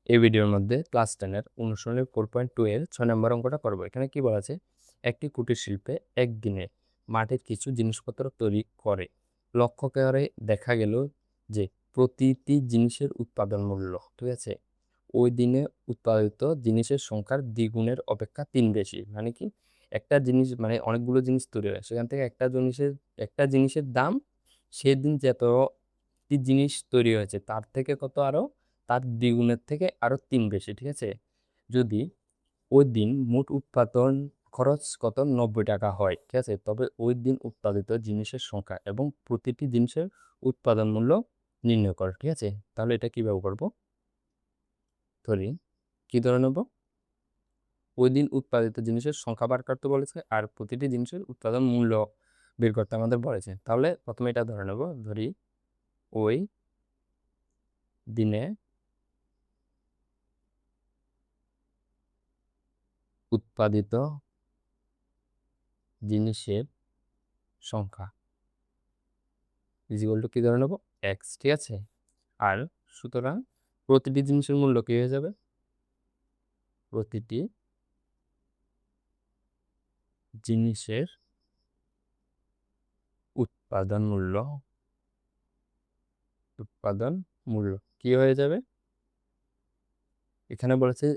এই ভিডিওর মধ্যে ক্লাস 10-এর অনুশীলনী 4.2 এর 6 নম্বর অঙ্কটা করব। এখানে কি বলা আছে? একটি কুটির শিল্পে একদিনে মাটির কিছু জিনিসপত্র তৈরি করে লক্ষ্য করে দেখা গেল যে প্রতিটি জিনিসের উৎপাদন মূল্য, ঠিক আছে, ওই দিনে উৎপাদিত জিনিসের সংখ্যার দ্বিগুণের অপেক্ষা 3 বেশি। মানে কি, একটা জিনিস মানে অনেকগুলো জিনিস তৈরি হয়, সেখান থেকে একটা জিনিসের দাম সেদিন যতটি জিনিস তৈরি হয়েছে তার থেকে কত আরো তার দ্বিগুণের থেকে আরো 3 বেশি, ঠিক আছে। যদি ওই দিন মোট উৎপাদন খরচ কত 90 টাকা হয়, ঠিক আছে, তবে ওই দিন উৎপাদিত জিনিসের সংখ্যা এবং প্রতিটি জিনিসের উৎপাদন মূল্য নির্ণয় কর, ঠিক আছে। তাহলে এটা কিভাবে করবো? ধরি কি ধরে নেব? ওই দিন উৎপাদিত জিনিসের সংখ্যা বার করতে বলেছে আর প্রতিটি জিনিসের উৎপাদন মূল্য বের করতে আমাদের বলেছে। তাহলে প্রথমে এটা ধরে নেব, ধরি ওই দিনে উৎপাদিত জিনিসের সংখ্যা ইজিক্যাল টু কি ধরে নেব? এক্স, ঠিক আছে। আর সুতরাং প্রতিটি জিনিসের মূল্য কি হয়ে যাবে? প্রতিটি জিনিসের উৎপাদন মূল্য কি হয়ে যাবে? এখানে বলেছে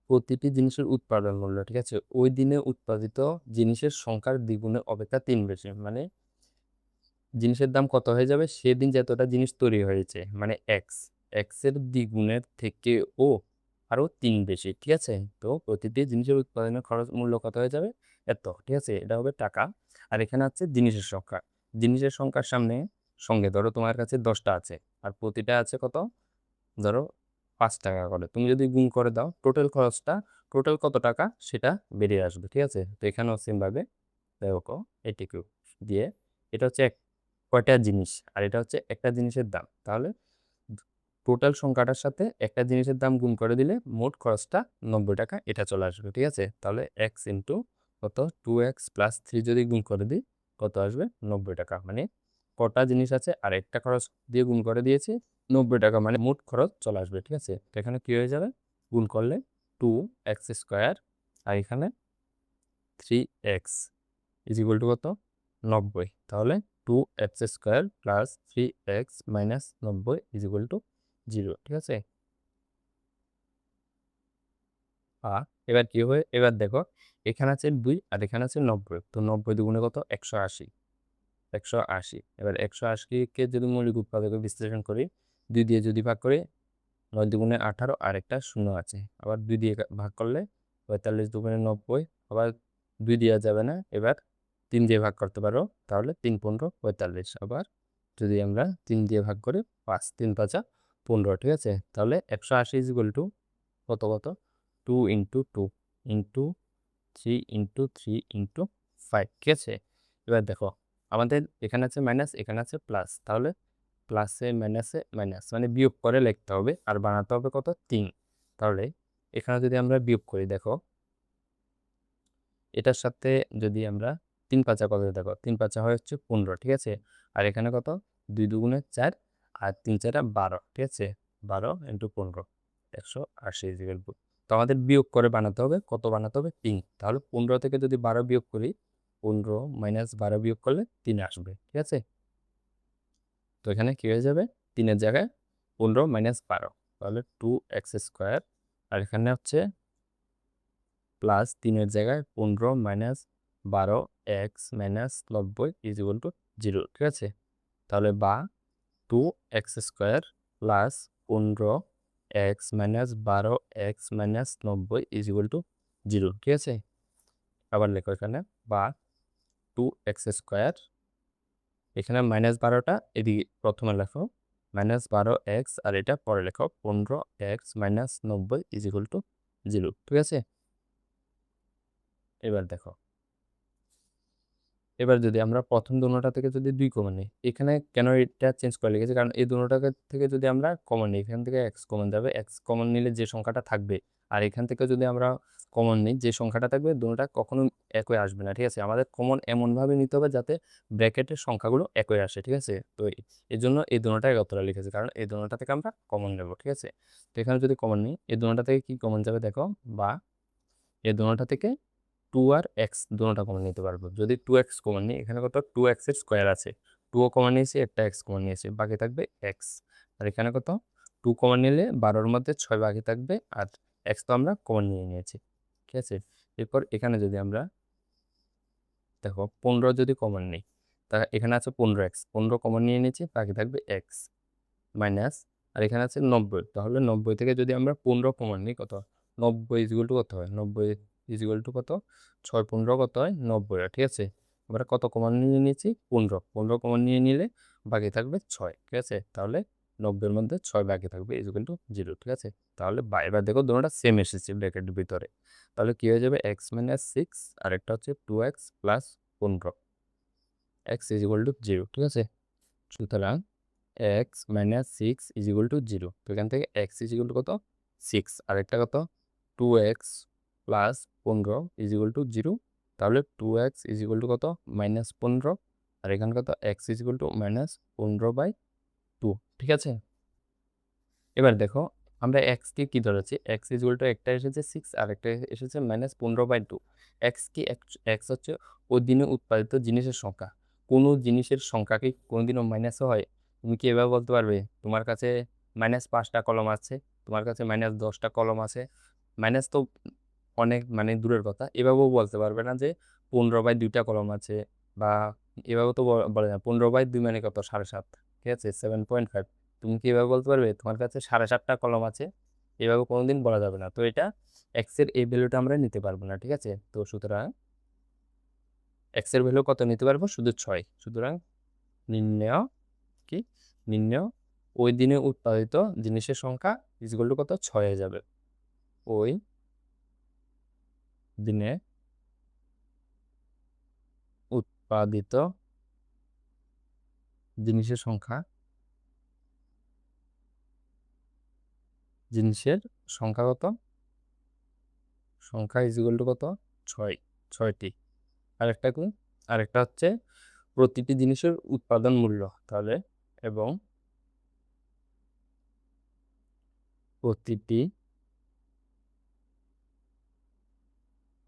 প্রতিটি জিনিসের উৎপাদন মূল্য, ঠিক আছে, ওই দিনে উৎপাদিত জিনিসের সংখ্যার দ্বিগুণের অপেক্ষা 3 বেশি। মানে জিনিসের দাম কত হয়ে যাবে? সেদিন যতটা জিনিস তৈরি হয়েছে, মানে এক্স, এক্সের দ্বিগুণের থেকে ও আরো 3 বেশি, ঠিক আছে। তো প্রতিটি জিনিসের উৎপাদনের খরচ মূল্য কত হয়ে যাবে? এত, ঠিক আছে, এটা হবে টাকা। আর এখানে আছে জিনিসের সংখ্যা। জিনিসের সংখ্যার সঙ্গে ধরো তোমার কাছে 10টা আছে, আর প্রতিটা আছে কত? ধরো 5 টাকা করে। তুমি যদি গুণ করে দাও টোটাল কত টাকা সেটা বেরিয়ে আসবে, ঠিক আছে। তো এখানেও সেম ভাবে দেখো, এটিকেও দিয়ে এটা হচ্ছে কয়টা জিনিস আর এটা হচ্ছে একটা জিনিসের দাম, তাহলে টোটাল সংখ্যাটার সাথে একটা জিনিসের দাম গুণ করে দিলে মোট খরচটা 90 টাকা এটা চলে আসবে, ঠিক আছে। তাহলে এক্স ইন্টু কত 2x + 3 যদি গুণ করে দিই কত আসবে? 90 টাকা। মানে কটা জিনিস আছে আর একটা খরচ দিয়ে গুণ করে দিয়েছি, 90 টাকা মানে মোট খরচ চলে আসবে, ঠিক আছে। তো এখানে কি হয়ে যাবে? গুণ করলে 2x² আর এখানে 3x ইজিক্যাল টু কত? 90। তাহলে 2x² + 3x - 90 ইজিক্যাল টু 0, ঠিক আছে। এবার কি হবে? এবার দেখো, এখানে আছে 2 আর এখানে আছে 90। তো 90 দুগুণে কত? 180। 180। এবার 180-কে যদি মৌলিক উৎপাদকে বিশ্লেষণ করি, 2 দিয়ে যদি ভাগ করি 9 দুগুণে 18 আর একটা শূন্য আছে। আবার 2 দিয়ে ভাগ করলে 45 দুগুণে 90। আবার 2 দেওয়া যাবে না, এবার 3 দিয়ে ভাগ করতে পারো, তাহলে 3 15 45। আবার যদি আমরা 3 দিয়ে ভাগ করি 5, 3 5 15, ঠিক আছে। তাহলে 180 ইকুয়াল টু কত কত? 2 × 2 × 3 × 3 × 5, ঠিক আছে। এবার দেখো, আমাদের এখানে আছে মাইনাস, এখানে আছে প্লাস, তাহলে প্লাসে মাইনাসে মাইনাস, মানে বিয়োগ করে লিখতে হবে আর বানাতে হবে কত? 3। তাহলে এখানে যদি আমরা বিয়োগ করি, দেখো এটার সাথে যদি আমরা 3 5 কত, দেখো 3 5 হয় হচ্ছে 15, ঠিক আছে। আর এখানে কত? 2 দুগুণে 4 আর 3 4 12, ঠিক আছে। 12 × 15 180 ইকুয়াল টু, তো আমাদের বিয়োগ করে বানাতে হবে কত? বানাতে হবে 3। তাহলে 15 থেকে যদি 12 বিয়োগ করি, 15 - 12 বিয়োগ করলে 3 আসবে, ঠিক আছে। তো এখানে কি হয়ে যাবে? 3-এর জায়গায় 15 - 12, তাহলে 2x²। আর এখানে হচ্ছে প্লাস 3-এর জায়গায় 15 - 12 x - 90 ইকুয়াল টু 0, ঠিক আছে। তাহলে বা 2x² + 15 x - 12 x - 90 equal to 0, ঠিক আছে। আবার লেখো এখানে বা 2x², এখানে -12টা এদিকে প্রথমে লেখো, -12x আর এটা পরে লেখো 15 x - 90 ইকুয়াল টু 0, ঠিক আছে। এবার দেখো, এবার যদি আমরা প্রথম দুটোটা থেকে যদি 2 কমন নিই, এখানে কেন এটা চেঞ্জ করে লিখেছি? কারণ এই দুটোটা থেকে যদি আমরা কমন নিই, এখান থেকে x কমন যাবে, x কমন নিলে যে সংখ্যাটা থাকবে, আর এখান থেকে যদি আমরা কমন নেই, যে সংখ্যাটা থাকবে দুটোটা কখনো একই আসবে না, ঠিক আছে। আমাদের কমন এমনভাবে নিতে হবে যাতে ব্র্যাকেটের সংখ্যাগুলো একই আসে, ঠিক আছে। তো এই জন্য এই দুটোটা এগারোটা লিখেছে, কারণ এই দুটোটা থেকে আমরা কমন নেব, ঠিক আছে। তো এখানে যদি কমন নিই, এই দুটোটা থেকে কি কমন যাবে দেখো, বা এই দুটোটা থেকে 2 আর এক্স দুটোটা কমন নিতে পারবো। যদি 2x কমন নিই, এখানে কত 2x এর স্কোয়ার আছে, 2ও কমন নিয়েছি, একটা এক্স কমন নিয়েছি, বাকি থাকবে এক্স। আর এখানে কত 2 কমন নিলে 12-র মধ্যে 6 বাকি থাকবে, আর এক্স তো আমরা কমন নিয়ে নিয়েছি, ঠিক আছে। এরপর এখানে যদি আমরা দেখো 15 যদি কমন নিই, তা এখানে আছে 15x, 15 কমন নিয়ে নিয়েছি, বাকি থাকবে এক্স মাইনাস, আর এখানে আছে 90, তাহলে 90 থেকে যদি আমরা 15 কমন নিই কত, 90 ইজিক্যাল টু কত হয়, 90 ইজিক্যাল টু কত, 6 15 কত হয় 90, ঠিক আছে। আমরা কত কমন নিয়ে নিয়েছি, 15 কমন নিয়ে নিলে বাকি থাকবে 6, ঠিক আছে। তাহলে 90-এর মধ্যে 6 বাকি থাকবে ইজিক্যাল টু 0, ঠিক আছে। তাহলে এবার দেখো দুটোটা সেম এসেছে ব্র্যাকেটের ভিতরে, তাহলে কি হয়ে যাবে, এক্স মাইনাস 6 আর একটা হচ্ছে 2x plus 15, x is equal two 0, ঠিক আছে। সুতরাং x minus 6 is equal to 0, তো এখান থেকে এক্স ইজ ইকুয়াল টু কত, 6, আর একটা কত 2x plus 15 is equal to 0, তাহলে 2x ইজ ইকুয়াল টু কত, -15, আর এখানে কত এক্স ইজ ইকুয়াল টু -15/2, ঠিক আছে। এবার দেখো আমরা এক্স কে কি ধরেছি, এক্স ইজ ইকুয়াল টু একটা এসেছে 6 আর একটা এসেছে -15/2। এক্স কি, এক্স হচ্ছে ওই দিনে উৎপাদিত জিনিসের সংখ্যা। কোনো জিনিসের সংখ্যা কি কোনোদিনও মাইনাস হয়? তুমি কি এভাবে বলতে পারবে তোমার কাছে -5টা কলম আছে, তোমার কাছে -10টা কলম আছে? মাইনাস তো অনেক মানে দূরের কথা, এভাবেও বলতে পারবে না যে 15/2টা কলম আছে, বা এভাবে তো বলে না 15/2 মানে কত 7.5, ঠিক আছে, 7.5। তুমি কি এভাবে বলতে পারবে তোমার কাছে 7.5টা কলম আছে? এভাবে কোনোদিন বলা যাবে না। তো এটা এক্স এর এই ভ্যালুটা আমরা নিতে পারবো না, ঠিক আছে। তো সুতরাং এক্স এর ভ্যালু কত নিতে পারবো, শুধু 6। সুতরাং নির্ণয় কি, নির্ণয় ওই দিনে উৎপাদিত জিনিসের সংখ্যা ইজ ইকুয়াল টু কত, 6 হয়ে যাবে। ওই দিনে উৎপাদিত জিনিসের সংখ্যা, জিনিসের সংখ্যা কত, সংখ্যা ইজ ইকুয়াল টু কত, 6, 6টি। আরেকটা কি, আরেকটা হচ্ছে প্রতিটি জিনিসের উৎপাদন মূল্য, তাহলে এবং প্রতিটি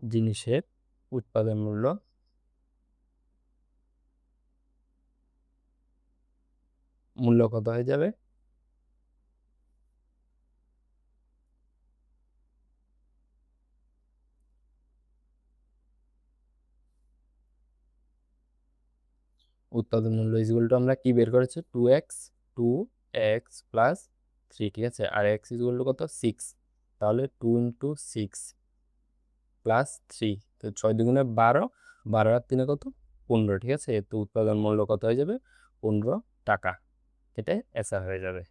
জিনিসের উৎপাদন মূল্য, মূল্য কত হয়ে যাবে, উৎপাদন মূল্য ইজ ইকুয়াল টু আমরা কি বের করেছি, 2x প্লাস 3, ঠিক আছে। আর এক্স ইজ ইকুয়াল টু কত, 6, তাহলে 2 × 6 প্লাস 3, তো 6 × 2 = 12, 12 আর 3 কত, 15, ঠিক আছে। তো উৎপাদন মূল্য কত হয়ে যাবে, 15 টাকা, এটাই অ্যান্সার হয়ে যাবে।